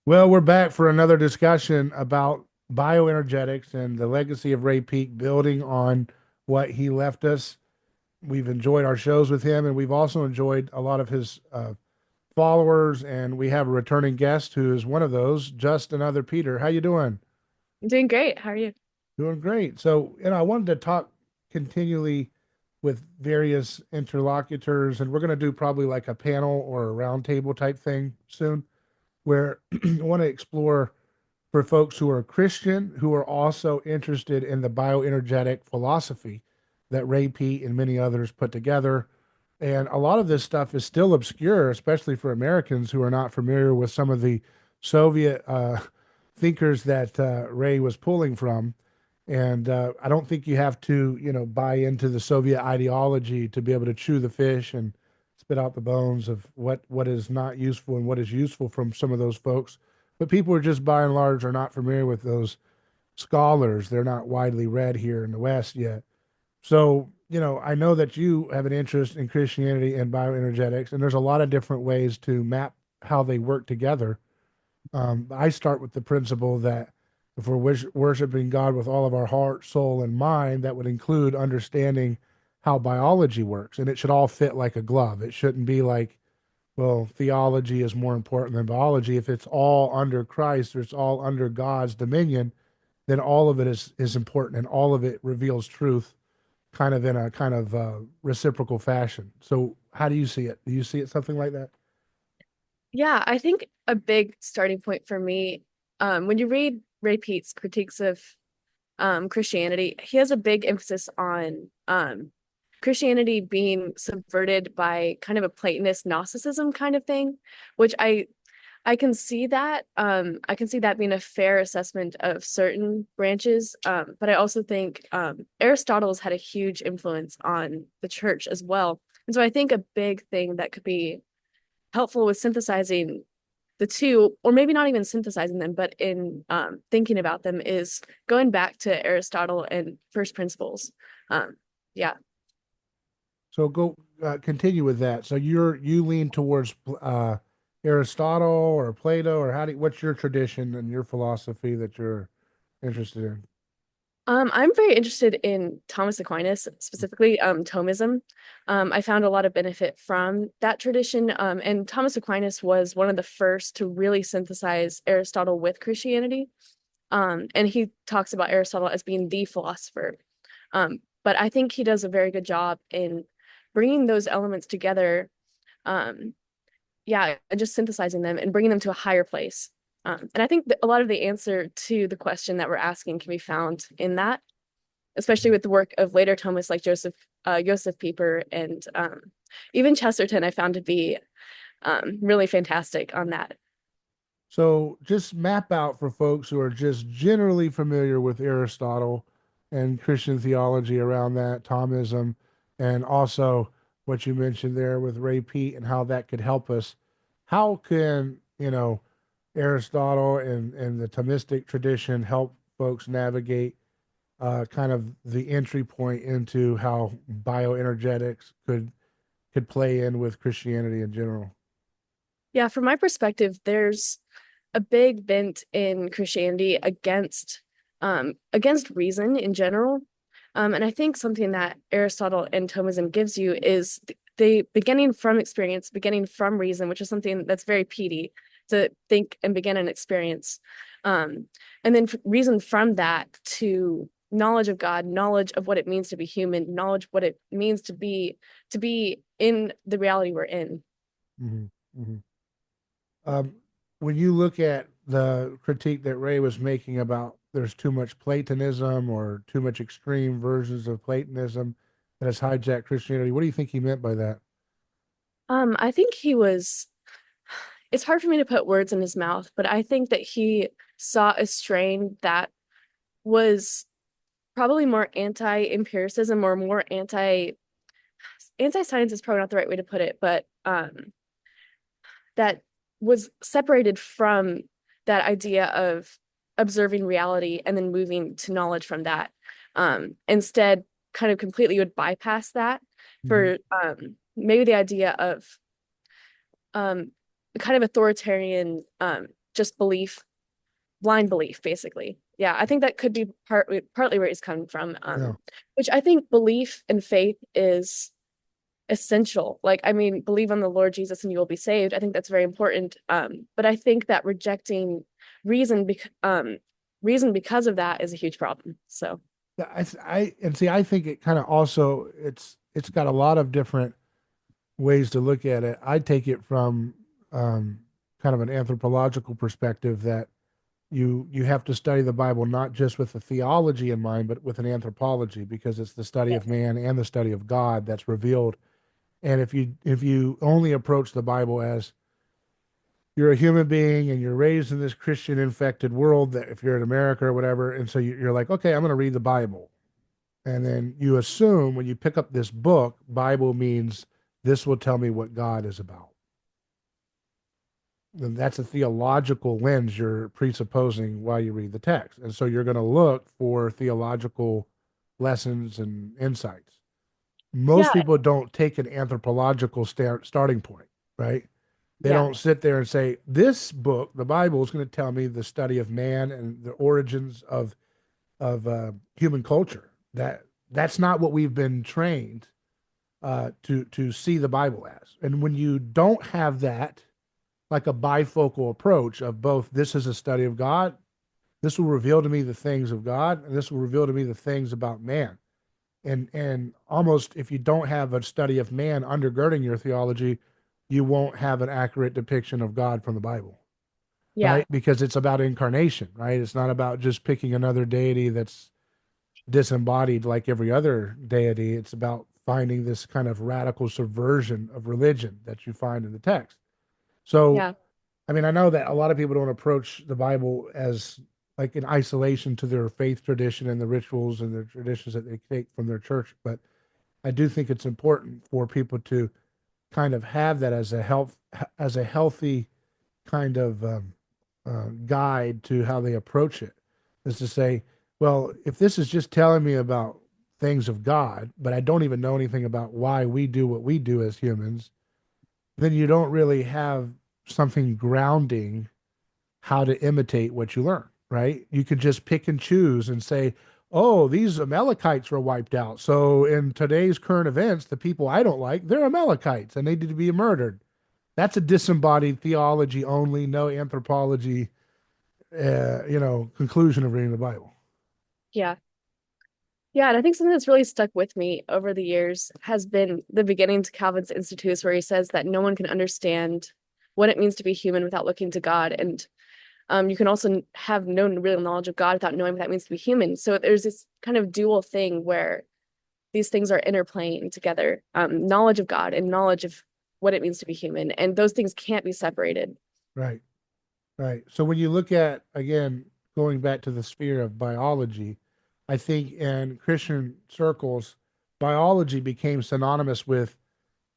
Well, we're back for another discussion about bioenergetics and the legacy of Ray Peat, building on what he left us. We've enjoyed our shows with him, and we've also enjoyed a lot of his followers. And we have a returning guest who is one of those, Just Another Peter. How you doing? I'm doing great. How are you? Doing great. So, I wanted to talk continually with various interlocutors, and we're going to do probably like a panel or a roundtable type thing soon, where I want to explore for folks who are Christian, who are also interested in the bioenergetic philosophy that Ray Peat and many others put together. And a lot of this stuff is still obscure, especially for Americans who are not familiar with some of the Soviet thinkers that Ray was pulling from. And I don't think you have to, buy into the Soviet ideology to be able to chew the fish and spit out the bones of what is not useful and what is useful from some of those folks. But people are just by and large are not familiar with those scholars. They're not widely read here in the West yet. So, I know that you have an interest in Christianity and bioenergetics, and there's a lot of different ways to map how they work together. I start with the principle that if we're worshiping God with all of our heart, soul, and mind, that would include understanding how biology works, and it should all fit like a glove. It shouldn't be like, well, theology is more important than biology. If it's all under Christ or it's all under God's dominion, then all of it is important and all of it reveals truth kind of in a kind of reciprocal fashion. So, how do you see it? Do you see it something like that? Yeah, I think a big starting point for me, when you read Ray Peat's critiques of Christianity, he has a big emphasis on Christianity being subverted by kind of a Platonist Gnosticism kind of thing, which I can see that. I can see that being a fair assessment of certain branches. But I also think Aristotle's had a huge influence on the church as well. And so I think a big thing that could be helpful with synthesizing the two, or maybe not even synthesizing them, but in thinking about them, is going back to Aristotle and first principles. Um, yeah. So go continue with that. So you lean towards Aristotle or Plato, or what's your tradition and your philosophy that you're interested in? I'm very interested in Thomas Aquinas, specifically Thomism. I found a lot of benefit from that tradition, and Thomas Aquinas was one of the first to really synthesize Aristotle with Christianity. And he talks about Aristotle as being the philosopher. But I think he does a very good job in bringing those elements together. Um, yeah, and just synthesizing them and bringing them to a higher place. And I think that a lot of the answer to the question that we're asking can be found in that, especially with the work of later Thomists like Joseph Pieper and even Chesterton. I found to be really fantastic on that. So just map out for folks who are just generally familiar with Aristotle and Christian theology around that, Thomism, and also what you mentioned there with Ray Peat and how that could help us. How can, Aristotle and the Thomistic tradition help folks navigate kind of the entry point into how bioenergetics could play in with Christianity in general? Yeah, from my perspective, there's a big bent in Christianity against reason in general. And I think something that Aristotle and Thomism gives you is the beginning from experience, beginning from reason, which is something that's very peaty to think and begin an experience. And then reason from that to knowledge of God, knowledge of what it means to be human, knowledge what it means to be in the reality we're in. Hmm. Hmm. Um, when you look at the critique that Ray was making about there's too much Platonism or too much extreme versions of Platonism that has hijacked Christianity, what do you think he meant by that? I think he was, it's hard for me to put words in his mouth, but I think that he saw a strain that was probably more anti-empiricism or more anti-science is probably not the right way to put it, but that was separated from that idea of observing reality and then moving to knowledge from that. Instead, kind of completely would bypass that Hmm. for maybe the idea of um, kind of authoritarian. just belief, blind belief, basically. Yeah, I think that could be partly where he's coming from. Yeah. Which I think belief and faith is essential. Like, I mean, believe on the Lord Jesus and you will be saved. I think that's very important. But I think that rejecting reason reason because of that is a huge problem. So Yeah, and see, I think it kind of also it's got a lot of different ways to look at it. I take it from um, kind of an anthropological perspective that you have to study the Bible not just with the theology in mind, but with an anthropology because it's the study yeah, of man and the study of God that's revealed. And if you only approach the Bible as you're a human being and you're raised in this Christian infected world, that if you're in America or whatever, and so you're like, okay, I'm going to read the Bible, and then you assume when you pick up this book, Bible means this will tell me what God is about. And that's a theological lens you're presupposing while you read the text. And so you're going to look for theological lessons and insights. Most yeah, people don't take an anthropological starting point, right? They yeah, don't sit there and say, this book, the Bible, is going to tell me the study of man and the origins of human culture. That's not what we've been trained to see the Bible as. And when you don't have that, like a bifocal approach of both, this is a study of God, this will reveal to me the things of God, and this will reveal to me the things about man. And almost if you don't have a study of man undergirding your theology, you won't have an accurate depiction of God from the Bible, yeah, right? Because it's about incarnation, right? It's not about just picking another deity that's disembodied like every other deity. It's about finding this kind of radical subversion of religion that you find in the text. So, yeah, I mean, I know that a lot of people don't approach the Bible as like in isolation to their faith tradition and the rituals and the traditions that they take from their church, but I do think it's important for people to kind of have that as a healthy kind of guide to how they approach it. Is to say, well, if this is just telling me about things of God, but I don't even know anything about why we do what we do as humans, then you don't really have something grounding how to imitate what you learn, right? You could just pick and choose and say, oh, these Amalekites were wiped out. So in today's current events, the people I don't like, they're Amalekites and they need to be murdered. That's a disembodied theology only, no anthropology, conclusion of reading the Bible. yeah. Yeah, and I think something that's really stuck with me over the years has been the beginning to Calvin's Institutes, where he says that no one can understand what it means to be human without looking to God. And you can also have no real knowledge of God without knowing what that means to be human. So there's this kind of dual thing where these things are interplaying together, knowledge of God and knowledge of what it means to be human. And those things can't be separated. Right, right. So when you look at, again, going back to the sphere of biology, I think in Christian circles, biology became synonymous with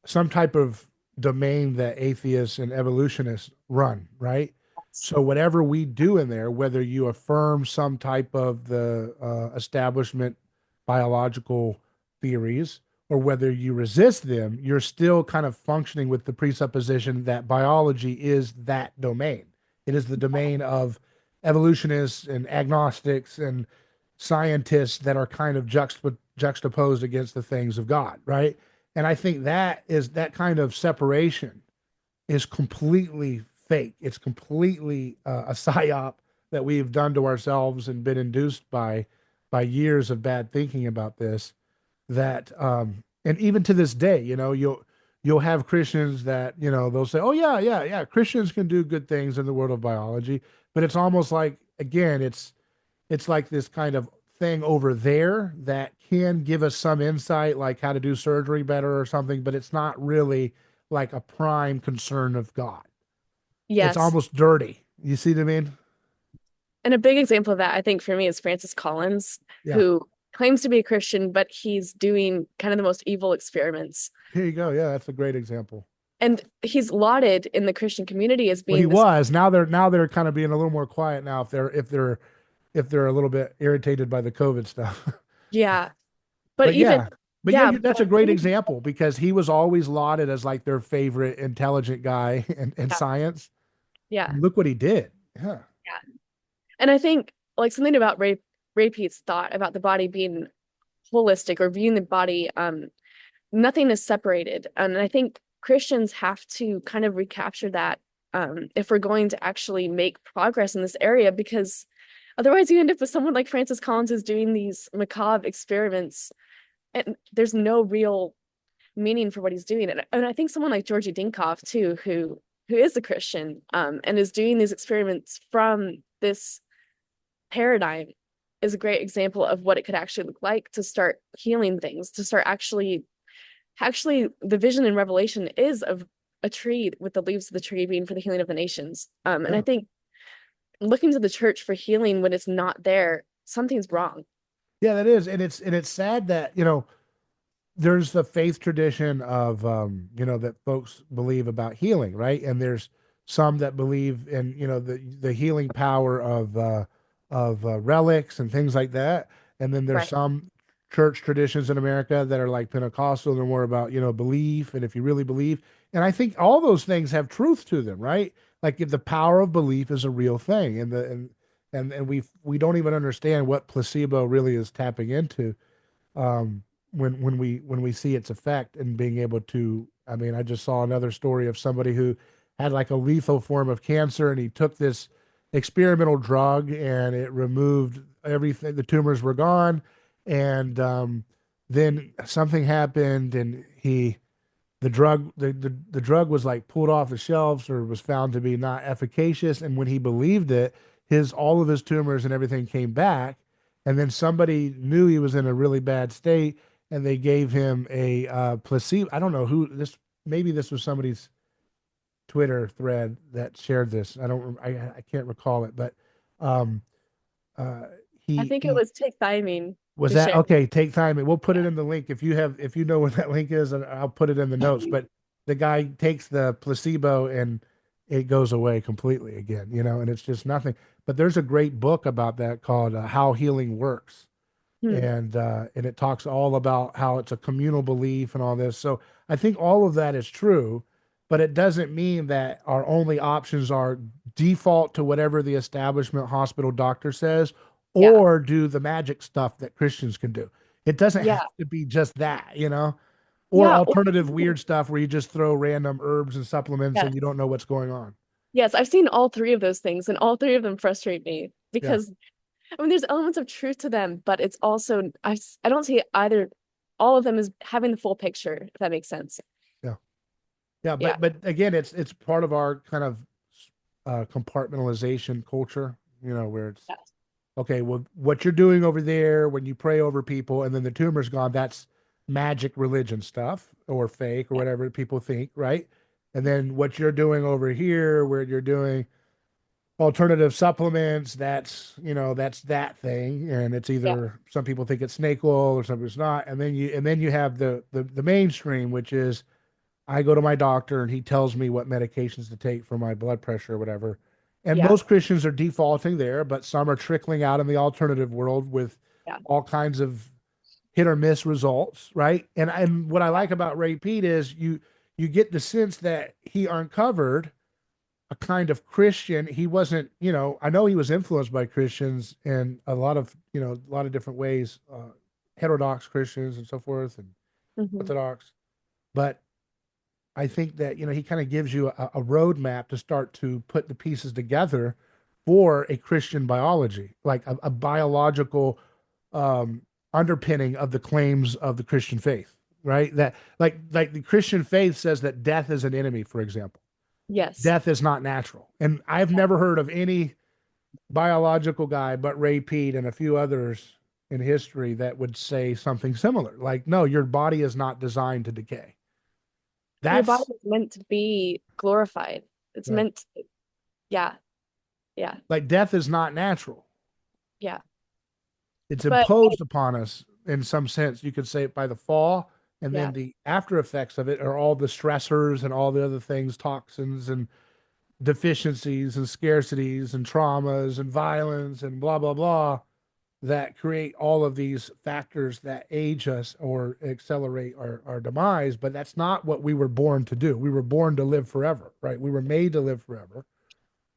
some type of domain that atheists and evolutionists run, right? So whatever we do in there, whether you affirm some type of the establishment biological theories or whether you resist them, you're still kind of functioning with the presupposition that biology is that domain. It is the domain of evolutionists and agnostics and scientists that are kind of juxtaposed against the things of God, right? And I think that kind of separation is completely fake. It's completely a psyop that we've done to ourselves and been induced by years of bad thinking about this. That and even to this day, you'll have Christians that they'll say, "Oh yeah, yeah, yeah, Christians can do good things in the world of biology," but it's almost like again, it's like this kind of thing over there that can give us some insight, like how to do surgery better or something, but it's not really like a prime concern of God. It's Yes. almost dirty. You see what I mean? And a big example of that, I think, for me is Francis Collins, Yeah. who claims to be a Christian, but he's doing kind of the most evil experiments. Here you go. Yeah, that's a great example. And he's lauded in the Christian community as Well, he being this, was. Now they're kind of being a little more quiet now if they're a little bit irritated by the COVID stuff. yeah. But But even, yeah, but yeah, yeah, that's a but great even, example because he was always lauded as like their favorite intelligent guy in yeah, science. yeah. Look what he did. Yeah. Yeah. And I think like something about Ray Peat's thought about the body being holistic or viewing the body, nothing is separated. And I think Christians have to kind of recapture that, if we're going to actually make progress in this area, because otherwise you end up with someone like Francis Collins who's doing these macabre experiments and there's no real meaning for what he's doing. And I think someone like Georgie Dinkoff too, who is a Christian, and is doing these experiments from this paradigm, is a great example of what it could actually look like to start healing things, to start actually the vision in Revelation is of a tree with the leaves of the tree being for the healing of the nations. And I Yeah. think looking to the church for healing when it's not there, something's wrong. Yeah, that is. And it's sad that, there's the faith tradition of that folks believe about healing, right? And there's some that believe in the healing power of relics and things like that. And then there's Right. some church traditions in America that are like Pentecostal. They're more about belief and if you really believe. And I think all those things have truth to them, right? Like if the power of belief is a real thing, and we don't even understand what placebo really is tapping into, um, when we see its effect and being able to. I mean, I just saw another story of somebody who had like a lethal form of cancer, and he took this experimental drug, and it removed everything. The tumors were gone, and then something happened, and the drug was like pulled off the shelves or was found to be not efficacious. And when he believed it, his all of his tumors and everything came back. And then somebody knew he was in a really bad state, and they gave him a placebo. I don't know who this. Maybe this was somebody's Twitter thread that shared this. I don't. I can't recall it, but um, uh, I he think it he was take thymine was who that shared. okay? Take time, and we'll put it Yeah. in the link if you know what that link is, and I'll put it in the notes. But the guy takes the placebo and it goes away completely again, and it's just nothing. But there's a great book about that called How Healing Works, Hmm. and it talks all about how it's a communal belief and all this. So I think all of that is true, but it doesn't mean that our only options are default to whatever the establishment hospital doctor says Yeah. or do the magic stuff that Christians can do. It doesn't Yeah. have to be just that, or Yeah. alternative weird stuff where you just throw random herbs and supplements Yes. and you don't know what's going on. Yes. I've seen all three of those things, and all three of them frustrate me Yeah. because I mean, there's elements of truth to them, but it's also I don't see either all of them as having the full picture, if that makes sense. Yeah. Yeah, Yeah. but again, it's part of our kind of compartmentalization culture, where it's Yes. okay, well, what you're doing over there when you pray over people and then the tumor's gone, that's magic religion stuff or fake or Yeah. whatever people think, right? And then what you're doing over here, where you're doing alternative supplements, that's that thing. And it's Yeah. either some people think it's snake oil or some people it's not. And then you have the mainstream, which is I go to my doctor and he tells me what medications to take for my blood pressure or whatever. And Yeah. most Christians are defaulting there, but some are trickling out in the alternative world with Yeah. all kinds of hit or miss results, right? And what I like about Ray Peat is you get the sense that he uncovered a kind of Christian. He wasn't, I know he was influenced by Christians in a lot of different ways, heterodox Christians and so forth, and Hmm. orthodox. But I think that he kind of gives you a roadmap to start to put the pieces together for a Christian biology, like a biological um, underpinning of the claims of the Christian faith, right? That like the Christian faith says that death is an enemy, for example. Yes. Death is not natural, and I've never heard of any biological guy but Ray Peat and a few others in history that would say something similar. Like, no, your body is not designed to decay. Your body That's is meant to be glorified. It's right. meant to, yeah. Yeah. Like death is not natural. Yeah. It's But imposed upon us in some sense. You could say it by the fall, and yeah. then the after effects of it are all the stressors and all the other things, toxins and deficiencies and scarcities and traumas and violence and blah blah blah that create all of these factors that age us or accelerate our demise. But that's not what we were born to do. We were born to live forever, right? We were made to live forever.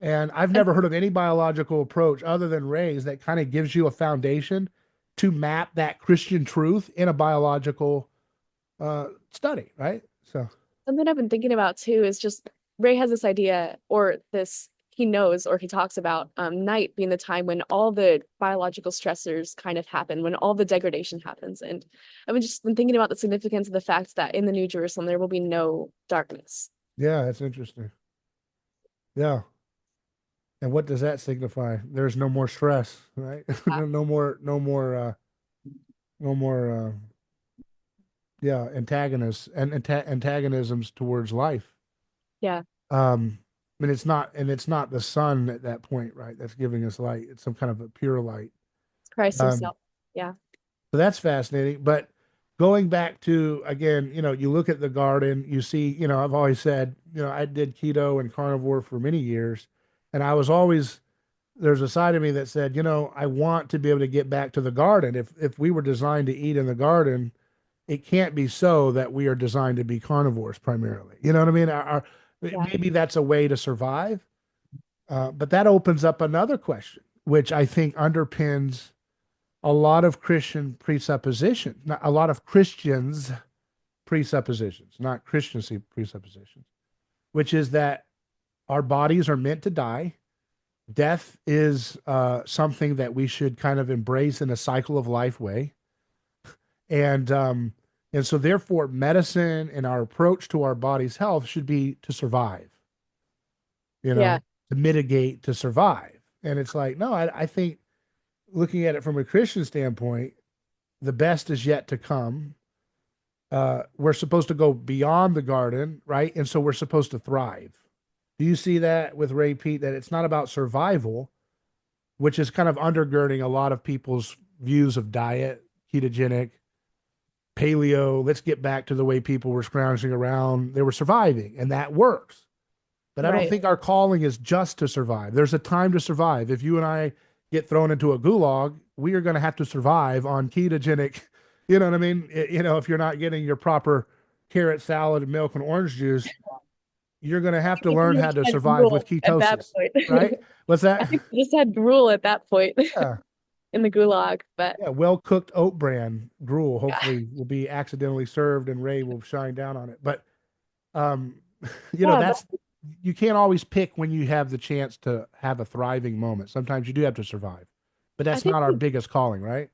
And I've And never heard of any biological approach other than Ray's that kind of gives you a foundation to map that Christian truth in a biological study, right? So, something I've been thinking about too is just Ray has this idea or this he knows or he talks about night being the time when all the biological stressors kind of happen, when all the degradation happens. And I've just been thinking about the significance of the fact that in the New Jerusalem there will be no darkness. yeah, that's interesting. Yeah. And what does that signify? There's no more stress, right? Yeah. No more, yeah, antagonists and antagonisms towards life. Yeah. Um, and it's not the sun at that point, right? That's giving us light. It's some kind of a pure light. It's Christ Um, himself. Yeah. so that's fascinating. But going back to, again, you look at the garden, you see, I've always said, I did keto and carnivore for many years, and I was always there's a side of me that said, I want to be able to get back to the garden. If we were designed to eat in the garden, it can't be so that we are designed to be carnivores primarily. You know what I mean? Yeah. Maybe that's a way to survive, but that opens up another question, which I think underpins a lot of Christian presuppositions, not a lot of Christians' presuppositions, not Christiancy presuppositions, which is that our bodies are meant to die. Death is something that we should kind of embrace in a cycle of life way, and so therefore, medicine and our approach to our body's health should be to survive. Yeah. To mitigate, to survive. And it's like, no, I think looking at it from a Christian standpoint, the best is yet to come. We're supposed to go beyond the garden, right? And so we're supposed to thrive. Do you see that with Ray Peat, that it's not about survival, which is kind of undergirding a lot of people's views of diet, ketogenic, paleo? Let's get back to the way people were scrounging around. They were surviving, and that works. But I don't Right. think our calling is just to survive. There's a time to survive. If you and I get thrown into a gulag, we are going to have to survive on ketogenic. You know what I mean? If you're not getting your proper carrot salad and milk and orange juice, you're going to have to You learn pretty how much to had survive with gruel at that ketosis, point. right? What's I that? think we just had gruel at that point Yeah. in the gulag, but Yeah. Well cooked oat bran gruel yeah. hopefully will be accidentally served and Ray will shine down on it. But, um, Yeah, but that's, you can't always pick when you have the chance to have a thriving moment. Sometimes you do have to survive, but I that's think not our biggest calling, right?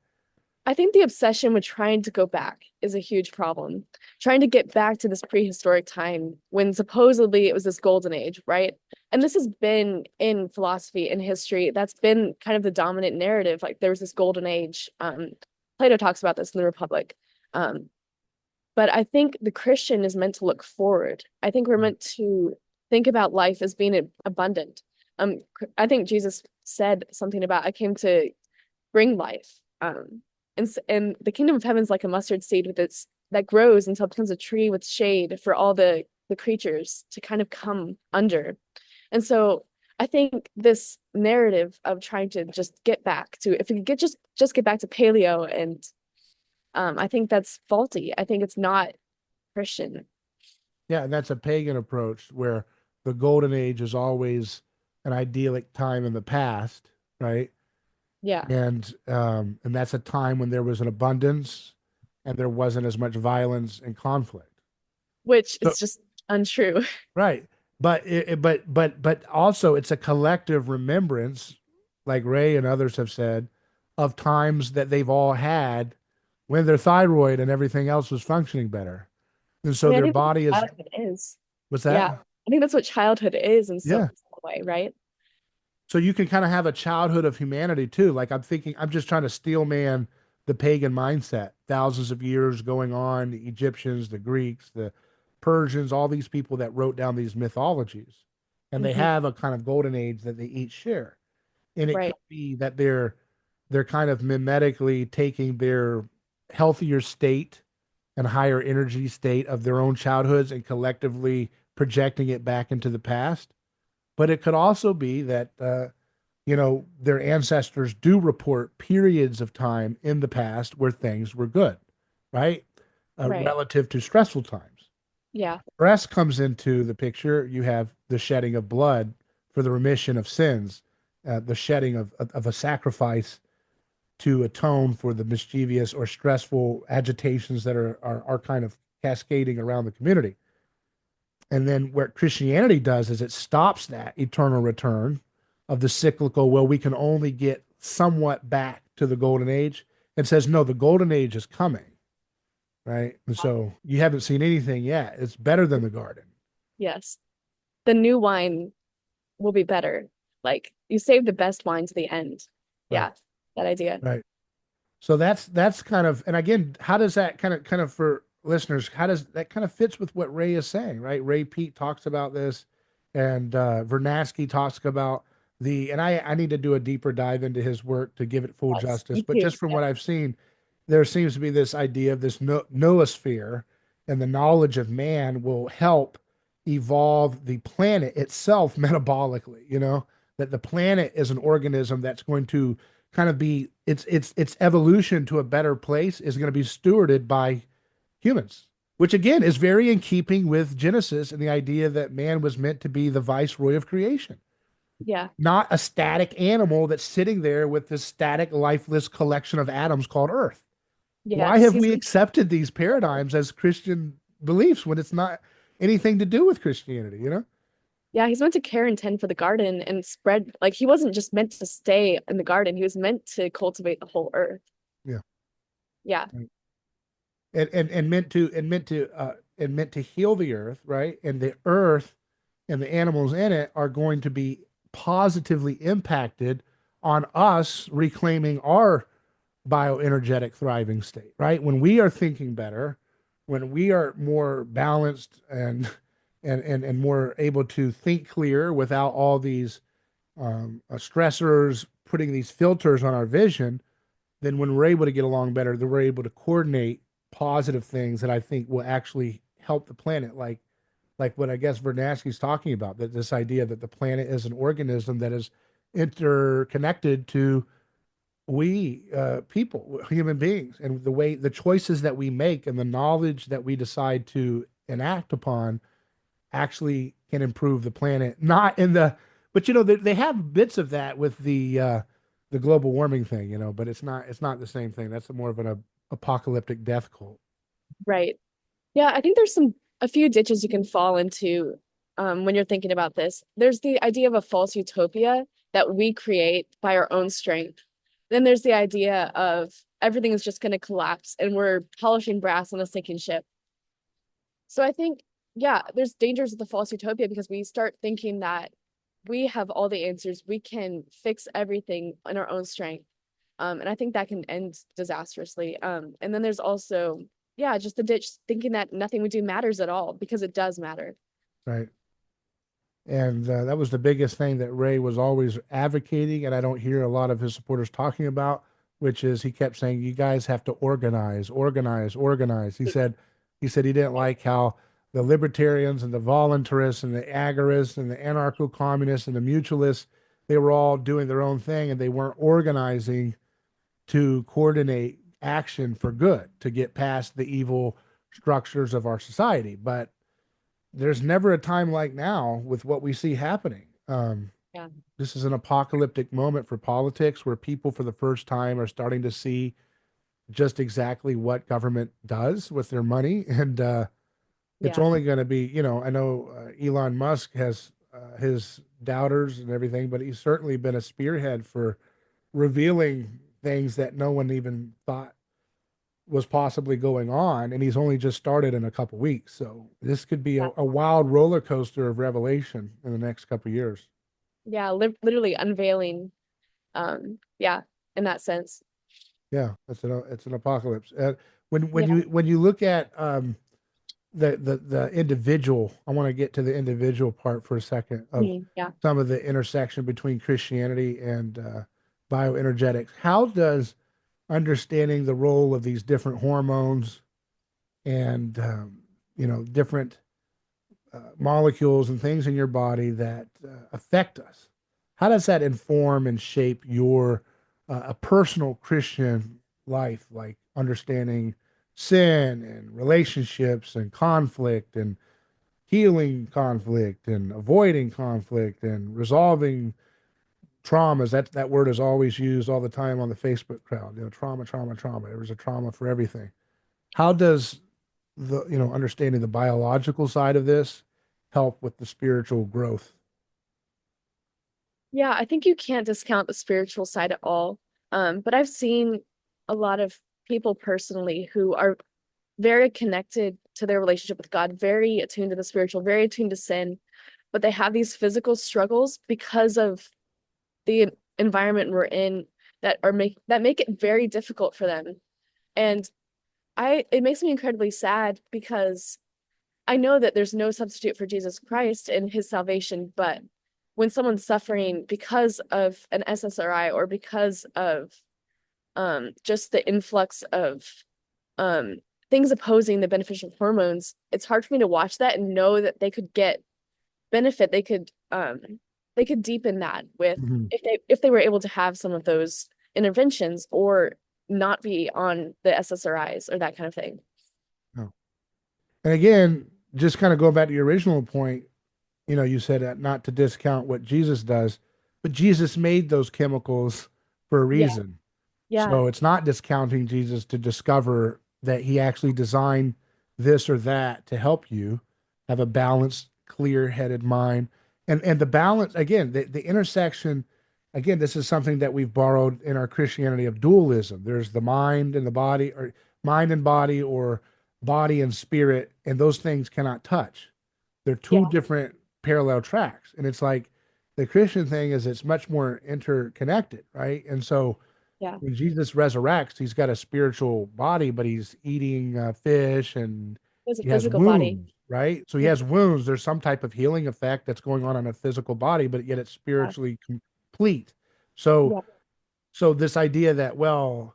I think the obsession with trying to go back is a huge problem. Trying to get back to this prehistoric time when supposedly it was this golden age, right? And this has been in philosophy and history. That's been kind of the dominant narrative. Like there was this golden age. Plato talks about this in the Republic. Um, but I think the Christian is meant to look forward. I think we're meant to think about life as being abundant. I think Jesus said something about I came to bring life. And the kingdom of heaven is like a mustard seed with its that grows until it becomes a tree with shade for all the creatures to kind of come under. And so I think this narrative of trying to just get back to if we could just get back to paleo and I think that's faulty. I think it's not Christian. Yeah. And that's a pagan approach where the golden age is always an idyllic time in the past, right? Yeah, And that's a time when there was an abundance and there wasn't as much violence and conflict. which So is just untrue. right, but but also it's a collective remembrance, like Ray and others have said, of times that they've all had when their thyroid and everything else was functioning better, and I so mean, I their think that's body what is. childhood is. What's Yeah, that? I think that's what childhood is in Yeah. some way, right? So you can kind of have a childhood of humanity too. Like I'm thinking, I'm just trying to steel man the pagan mindset, thousands of years going on, the Egyptians, the Greeks, the Persians, all these people that wrote down these mythologies. And they Hmm. have a kind of golden age that they each share. And it Right. could be that they're kind of mimetically taking their healthier state and higher energy state of their own childhoods and collectively projecting it back into the past. But it could also be that their ancestors do report periods of time in the past where things were good, right? Right. Relative to stressful times. Yeah. Stress comes into the picture. You have the shedding of blood for the remission of sins, the shedding of a sacrifice to atone for the mischievous or stressful agitations that are kind of cascading around the community. And then what Christianity does is it stops that eternal return of the cyclical, well, we can only get somewhat back to the golden age, and says, no, the golden age is coming, right? And so you haven't seen anything yet. It's better than the garden. Yes. The new wine will be better. Like you save the best wine to the end. Right. Yeah, that idea. Right. So that's kind of, and again, how does that kind of for listeners, how does that kind of fits with what Ray is saying, right? Ray Peat talks about this, and Vernadsky talks about and I need to do a deeper dive into his work to give it full Yes, justice. me But too. just from Yeah. what I've seen, there seems to be this idea of this noosphere, and the knowledge of man will help evolve the planet itself metabolically. That the planet is an organism that's going to kind of be its evolution to a better place is going to be stewarded by humans, which again is very in keeping with Genesis and the idea that man was meant to be the viceroy of creation, Yeah. not a static animal that's sitting there with this static, lifeless collection of atoms called Earth. Why Yes. have we accepted these paradigms as Christian beliefs when it's not anything to do with Christianity, Yeah, he's meant to care and tend for the garden and spread, like he wasn't just meant to stay in the garden, he was meant to cultivate the whole earth. Yeah. Yeah. And meant to heal the earth, right? And the earth and the animals in it are going to be positively impacted on us reclaiming our bioenergetic thriving state, right? When we are thinking better, when we are more balanced and more able to think clear without all these stressors putting these filters on our vision, then when we're able to get along better, then we're able to coordinate positive things that I think will actually help the planet, like what I guess Vernadsky's talking about, that this idea that the planet is an organism that is interconnected to we people, human beings, and the choices that we make and the knowledge that we decide to enact upon actually can improve the planet. Not in the, but they have bits of that with the global warming thing, but it's not the same thing. That's more of an apocalyptic death cult. Right. Yeah, I think there's a few ditches you can fall into when you're thinking about this. There's the idea of a false utopia that we create by our own strength. Then there's the idea of everything is just going to collapse and we're polishing brass on a sinking ship. So I think, yeah, there's dangers of the false utopia because we start thinking that we have all the answers, we can fix everything in our own strength. And I think that can end disastrously. And then there's also, yeah, just the ditch thinking that nothing we do matters at all because it does matter. Right. And that was the biggest thing that Ray was always advocating, and I don't hear a lot of his supporters talking about, which is he kept saying, "You guys have to organize, organize, organize." He said he didn't like how the libertarians and the voluntarists and the agorists and the anarcho-communists and the mutualists, they were all doing their own thing and they weren't organizing to coordinate action for good to get past the evil structures of our society. But there's never a time like now with what we see happening. Yeah. This is an apocalyptic moment for politics where people, for the first time, are starting to see just exactly what government does with their money. And it's Yeah. only going to be, I know Elon Musk has his doubters and everything, but he's certainly been a spearhead for revealing things that no one even thought was possibly going on, and he's only just started in a couple weeks. So this could be Yeah. a wild roller coaster of revelation in the next couple years. Yeah. Literally unveiling. Yeah, in that sense. Yeah, it's an apocalypse. When Yeah. you look at the individual, I want to get to the individual part for a second of Yeah. some of the intersection between Christianity and bioenergetics. How does understanding the role of these different hormones and different molecules and things in your body that affect us. How does that inform and shape your a personal Christian life, like understanding sin and relationships and conflict and healing conflict and avoiding conflict and resolving traumas. That word is always used all the time on the Facebook crowd. Trauma, trauma, trauma. There was a trauma for everything. How does the understanding the biological side of this help with the spiritual growth? Yeah, I think you can't discount the spiritual side at all. But I've seen a lot of people personally who are very connected to their relationship with God, very attuned to the spiritual, very attuned to sin, but they have these physical struggles because of the environment we're in that make it very difficult for them. And I it makes me incredibly sad because I know that there's no substitute for Jesus Christ and his salvation, but when someone's suffering because of an SSRI or because of just the influx of um things opposing the beneficial hormones, it's hard for me to watch that and know that they could get benefit. They could deepen that with Hmm. if they were able to have some of those interventions or not be on the SSRIs or that kind of thing. And again, just kind of going back to your original point, you said that not to discount what Jesus does, but Jesus made those chemicals for a Yeah, reason. yeah, So it's not discounting Jesus to discover that he actually designed this or that to help you have a balanced, clear-headed mind. And the balance, again, the intersection, again, this is something that we've borrowed in our Christianity of dualism. There's the mind and the body, or mind and body, or body and spirit, and those things cannot touch. They're two yeah, different parallel tracks. And it's like the Christian thing is it's much more interconnected, right? And so yeah. when Jesus resurrects, he's got a spiritual body, but he's eating fish and It's a he has physical body. wounds, right? So he Yeah, has wounds. There's some type of healing effect that's going on a physical body, but yet it's spiritually complete. So, yeah, so this idea that, well,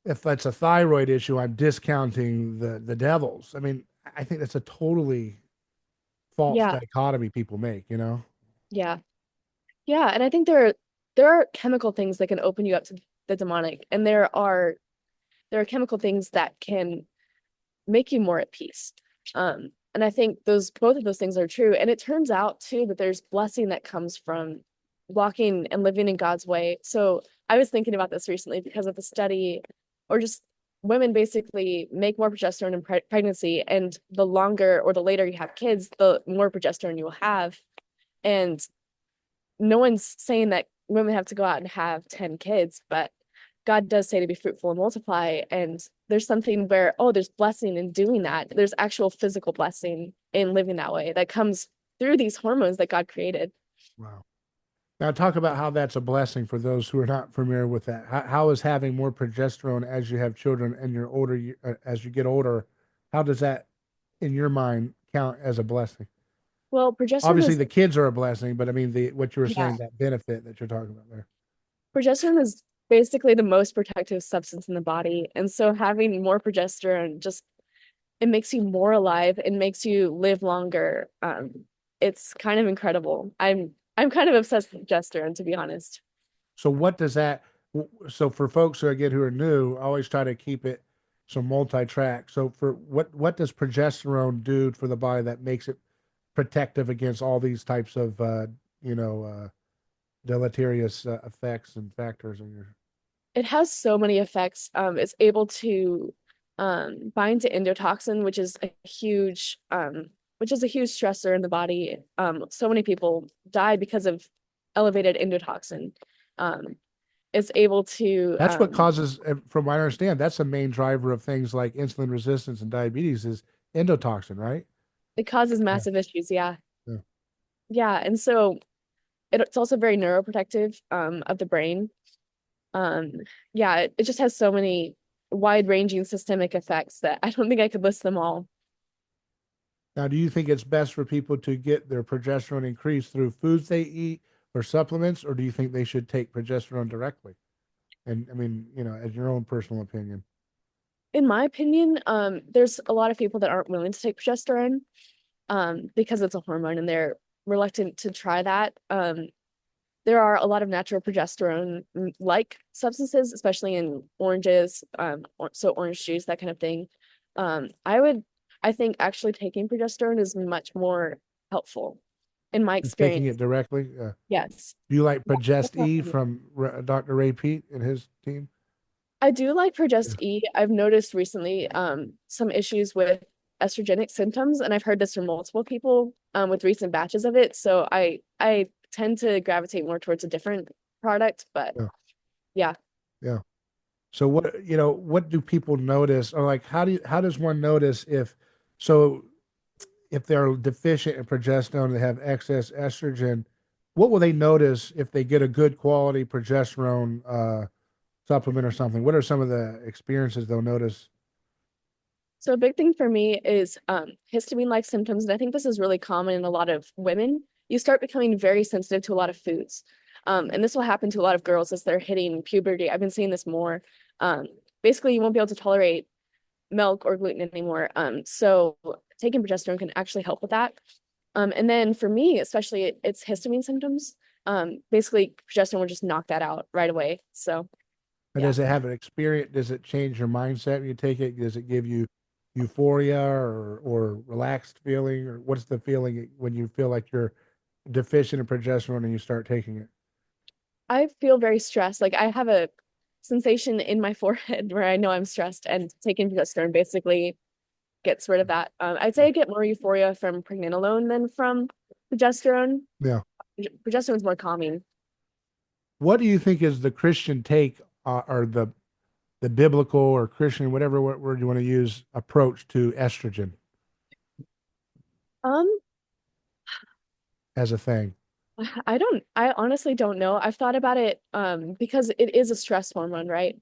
if that's a thyroid issue, I'm discounting the devils. I mean, I think that's a totally false yeah, dichotomy people make. yeah, yeah. And I think there are chemical things that can open you up to the demonic, and there are chemical things that can make you more at peace. And I think those both of those things are true. And it turns out too that there's blessing that comes from walking and living in God's way. So I was thinking about this recently because of the study, or just women basically make more progesterone in pregnancy, and the longer or the later you have kids, the more progesterone you will have. And no one's saying that women have to go out and have 10 kids, but God does say to be fruitful and multiply. And there's something where, oh, there's blessing in doing that. There's actual physical blessing in living that way that comes through these hormones that God created. Wow. Now, talk about how that's a blessing for those who are not familiar with that. How is having more progesterone as you have children and you're older, as you get older, how does that, in your mind, count as a blessing? Well, progesterone Obviously, is, the kids are a blessing, but I mean, the what you were yeah, saying, that benefit that you're talking about there. progesterone is basically the most protective substance in the body. And so having more progesterone just, it makes you more alive. It makes you live longer. It's kind of incredible. I'm kind of obsessed with progesterone, to be honest. So, what does that? So, for folks who again who are new, I always try to keep it so multi-track. So, for what does progesterone do for the body that makes it protective against all these types of you know uh, deleterious effects and factors in your. It has so many effects. It's able to bind to endotoxin, which is a huge stressor in the body. So many people die because of elevated endotoxin. Um, it's able to That's what causes, from what I understand, that's the main driver of things like insulin resistance and diabetes is endotoxin, right? it causes Yeah. massive issues. Yeah, Yeah. yeah, and so it's also very neuroprotective of the brain. Um, yeah, it just has so many wide-ranging systemic effects that I don't think I could list them all. Now, do you think it's best for people to get their progesterone increased through foods they eat or supplements, or do you think they should take progesterone directly? And I mean, as your own personal opinion. In my opinion, there's a lot of people that aren't willing to take progesterone, because it's a hormone and they're reluctant to try that. There are a lot of natural progesterone like substances, especially in oranges, so orange juice, that kind of thing. I would I think actually taking progesterone is much more helpful in my Just taking experience. it directly. Yes. Do you like Yeah, that's Progest not E for me. from Dr. Ray Peat and his team? I do like Yeah. Progest E. I've noticed recently some issues with estrogenic symptoms, and I've heard this from multiple people with recent batches of it. So I tend to gravitate more towards a different product, but Yeah. yeah. Yeah. So what, what do people notice, or like how does one notice so if they're deficient in progesterone, they have excess estrogen, what will they notice if they get a good quality progesterone supplement or something? What are some of the experiences they'll notice? So a big thing for me is histamine-like symptoms, and I think this is really common in a lot of women. You start becoming very sensitive to a lot of foods. And this will happen to a lot of girls as they're hitting puberty. I've been seeing this more. Um, Basically, you won't be able to tolerate milk or gluten anymore. So taking progesterone can actually help with that. And then for me, especially, it's histamine symptoms. Basically, progesterone will just knock that out right away. So And yeah. does it have an experience? Does it change your mindset when you take it? Does it give you euphoria or relaxed feeling? Or what's the feeling when you feel like you're deficient in progesterone and you start taking it? I feel very stressed. Like I have a sensation in my forehead where I know I'm stressed, and taking progesterone basically gets rid of that. I'd say I get more euphoria from pregnenolone than from progesterone. Yeah. Progesterone's more calming. What do you think is the Christian take, or the biblical or Christian, whatever word you want to use, approach to estrogen Um, as a thing? I honestly don't know. I've thought about it because it is a stress hormone, right?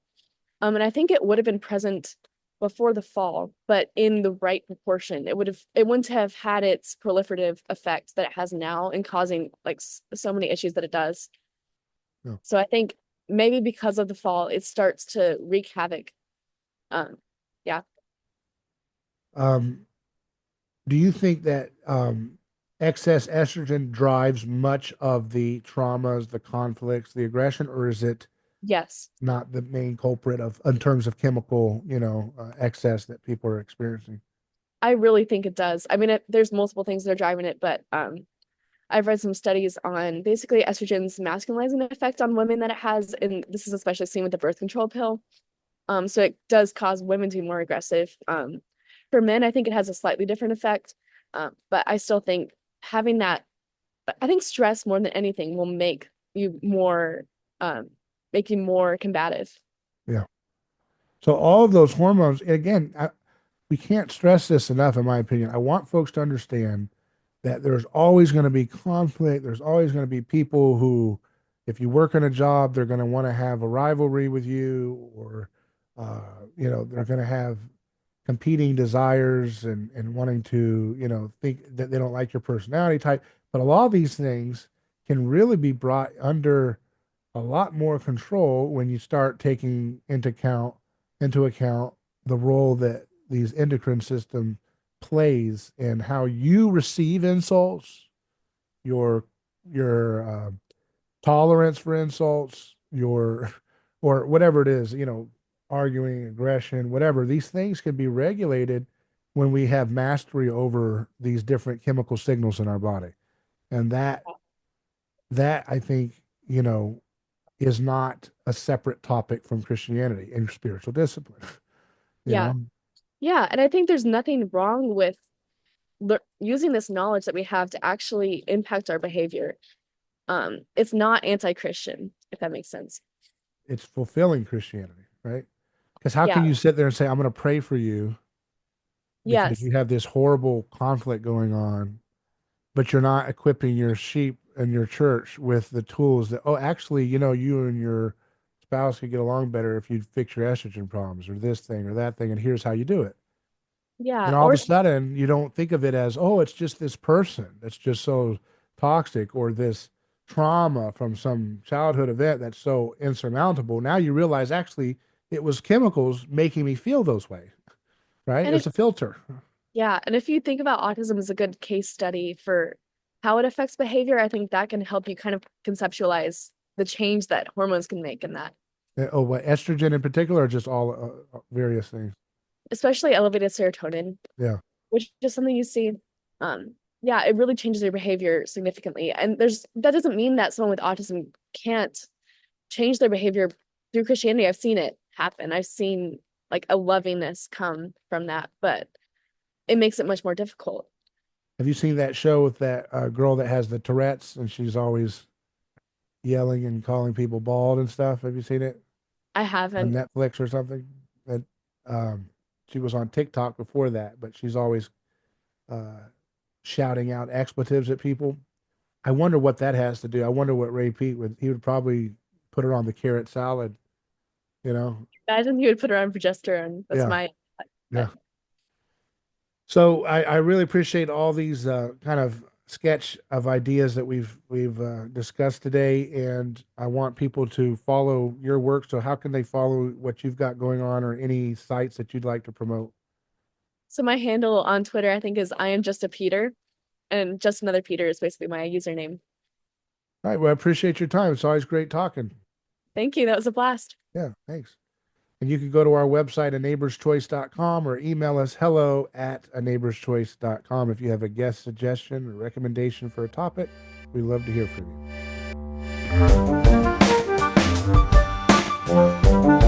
And I think it would have been present before the fall, but in the right proportion. It wouldn't have had its proliferative effect that it has now in causing like so many issues that it does. Yeah. So I think maybe because of the fall, it starts to wreak havoc. Um, yeah. Um, do you think that excess estrogen drives much of the traumas, the conflicts, the aggression, or is it Yes. not the main culprit of in terms of chemical, excess that people are experiencing? I really think it does. I mean, there's multiple things that are driving it, but I've read some studies on basically estrogen's masculinizing effect on women that it has, and this is especially seen with the birth control pill. So it does cause women to be more aggressive. For men, I think it has a slightly different effect. But I still think having that, I think stress more than anything will you more, um, make you more combative. Yeah. So all of those hormones, again, we can't stress this enough, in my opinion. I want folks to understand that there's always going to be conflict. There's always going to be people who, if you work in a job, they're going to want to have a rivalry with you, or, they're going to have competing desires and wanting to, think that they don't like your personality type. But a lot of these things can really be brought under a lot more control when you start taking into account the role that these endocrine system plays in how you receive insults, your your tolerance for insults, your or whatever it is, arguing, aggression, whatever. These things can be regulated when we have mastery over these different chemical signals in our body. And that I think, is not a separate topic from Christianity and spiritual discipline, you Yeah. know? Yeah. And I think there's nothing wrong with using this knowledge that we have to actually impact our behavior. It's not anti-Christian, if that makes sense. It's fulfilling Christianity, right? Because how can Yeah. you sit there and say, I'm going to pray for you because Yes. you have this horrible conflict going on, but you're not equipping your sheep and your church with the tools that, oh, actually, you and your spouse could get along better if you fix your estrogen problems or this thing or that thing, and here's how you do it. Yeah. And all of Or a sudden, you don't think of it as, oh, it's just this person that's just so toxic, or this trauma from some childhood event that's so insurmountable. Now you realize actually it was chemicals making me feel those ways, right? and It's if a filter. Yeah, and if you think about autism as a good case study for how it affects behavior, I think that can help you kind of conceptualize the change that hormones can make in that, Oh, what, estrogen in particular, or just all various things? especially elevated serotonin. Yeah. which is something you see. Yeah, it really changes their behavior significantly. And that doesn't mean that someone with autism can't change their behavior through Christianity. I've seen it happen. I've seen like a lovingness come from that, but it makes it much more difficult. Have you seen that show with that girl that has the Tourette's and she's always yelling and calling people bald and stuff? Have you seen it I on haven't. Netflix or something? That um, she was on TikTok before that, but she's always uh, shouting out expletives at people. I wonder what that has to do. I wonder what Ray Peat would. He would probably put her on the carrot salad. You know? Imagine you would put her on progesterone. That's Yeah, my yeah. So I really appreciate all these kind of sketch of ideas that we've discussed today, and I want people to follow your work. So how can they follow what you've got going on, or any sites that you'd like to promote? So my handle on Twitter, I think, is I am just a Peter, and just another Peter is basically my username. All right. Well, I appreciate your time. It's always great talking. Thank you. That was a blast. Yeah. Thanks. And you can go to our website, aneighborschoice.com, or email us hello@aneighborschoice.com if you have a guest suggestion or recommendation for a topic. We'd love to hear from you.